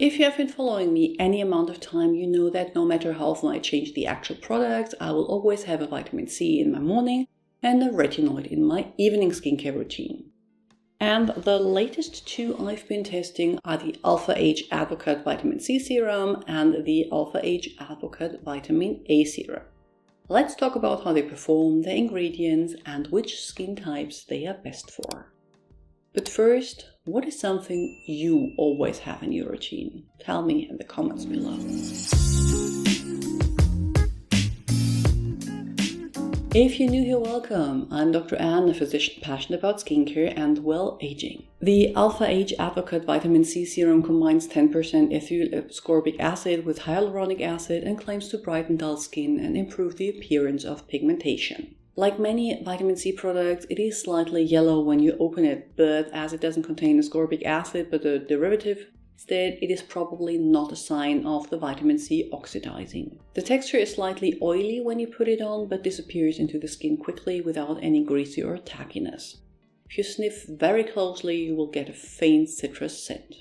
If you have been following me any amount of time, you know that no matter how often I change the actual product, I will always have a vitamin C in my morning and a retinoid in my evening skincare routine. And the latest two I've been testing are the Alpha H Advocate Vitamin C Serum and the Alpha H Advocate Vitamin A Serum. Let's talk about how they perform, their ingredients, and which skin types they are best for. But first, what is something you always have in your routine? Tell me in the comments below. If you're new here, welcome. I'm Dr. Anne, a physician passionate about skincare and well aging. The Alpha H Advocate Vitamin C Serum combines 10% ethyl ascorbic acid with hyaluronic acid and claims to brighten dull skin and improve the appearance of pigmentation. Like many vitamin C products, it is slightly yellow when you open it, but as it doesn't contain ascorbic acid but a derivative, instead, it is probably not a sign of the vitamin C oxidizing. The texture is slightly oily when you put it on, but disappears into the skin quickly without any greasy or tackiness. If you sniff very closely, you will get a faint citrus scent.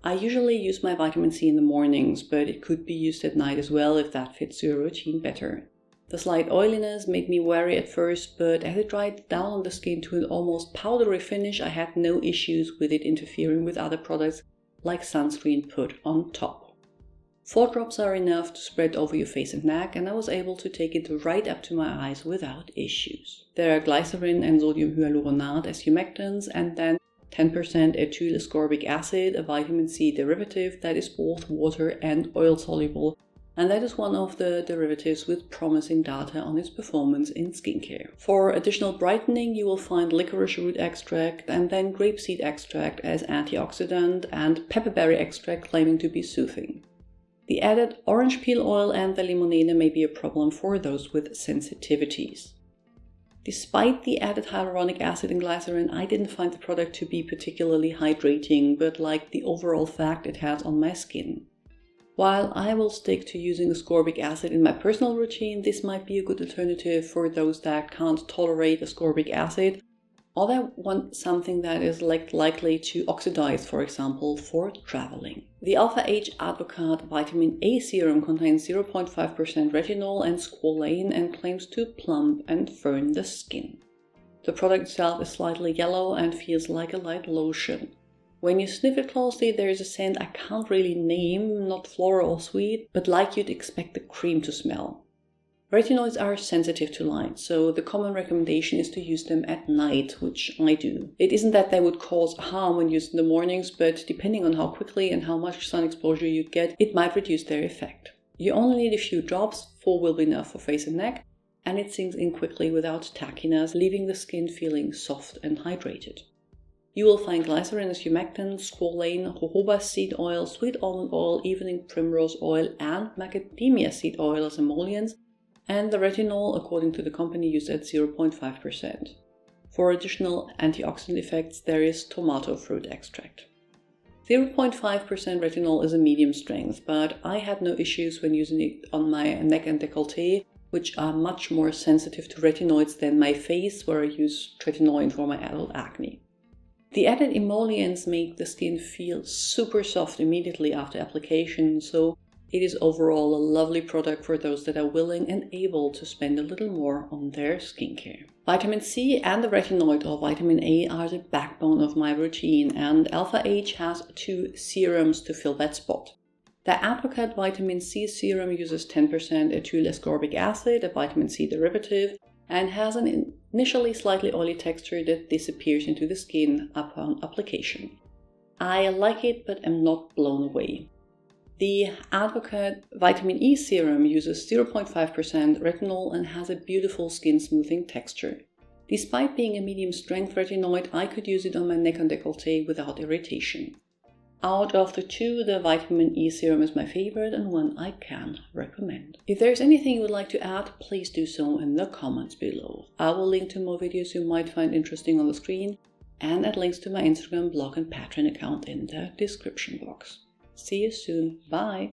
I usually use my vitamin C in the mornings, but it could be used at night as well if that fits your routine better. The slight oiliness made me wary at first, but as it dried down on the skin to an almost powdery finish, I had no issues with it interfering with other products like sunscreen put on top. 4 drops are enough to spread over your face and neck, and I was able to take it right up to my eyes without issues. There are glycerin and sodium hyaluronate as humectants, and then 10% ethyl ascorbic acid, a vitamin C derivative that is both water and oil soluble, and that is one of the derivatives with promising data on its performance in skincare. For additional brightening, you will find licorice root extract and then grapeseed extract as antioxidant and pepperberry extract claiming to be soothing. The added orange peel oil and the limonene may be a problem for those with sensitivities. Despite the added hyaluronic acid and glycerin, I didn't find the product to be particularly hydrating, but liked the overall effect it has on my skin. While I will stick to using ascorbic acid in my personal routine, this might be a good alternative for those that can't tolerate ascorbic acid or that want something that is likely to oxidize, for example, for traveling. The Alpha H Advocate Vitamin A Serum contains 0.5% retinol and squalane and claims to plump and firm the skin. The product itself is slightly yellow and feels like a light lotion. When you sniff it closely, there is a scent I can't really name, not floral or sweet, but like you'd expect the cream to smell. Retinoids are sensitive to light, so the common recommendation is to use them at night, which I do. It isn't that they would cause harm when used in the mornings, but depending on how quickly and how much sun exposure you get, it might reduce their effect. You only need a few drops, 4 will be enough for face and neck, and it sinks in quickly without tackiness, leaving the skin feeling soft and hydrated. You will find glycerin as humectant, squalane, jojoba seed oil, sweet almond oil, evening primrose oil, and macadamia seed oil as emollients, and the retinol, according to the company, used at 0.5%. For additional antioxidant effects, there is tomato fruit extract. 0.5% retinol is a medium strength, but I had no issues when using it on my neck and décolleté, which are much more sensitive to retinoids than my face, where I use tretinoin for my adult acne. The added emollients make the skin feel super soft immediately after application, so it is overall a lovely product for those that are willing and able to spend a little more on their skincare. Vitamin C and the retinoid or vitamin A are the backbone of my routine, and Alpha H has 2 serums to fill that spot. The Advocate Vitamin C Serum uses 10% ethyl ascorbic acid, a vitamin C derivative, and has an initially slightly oily texture that disappears into the skin upon application. I like it, but am not blown away. The Advocate Vitamin E Serum uses 0.5% retinol and has a beautiful skin smoothing texture. Despite being a medium strength retinoid, I could use it on my neck and décolleté without irritation. Out of the 2, the Vitamin E Serum is my favorite and one I can recommend. If there's anything you would like to add, please do so in the comments below. I will link to more videos you might find interesting on the screen and add links to my Instagram, blog and Patreon account in the description box. See you soon. Bye!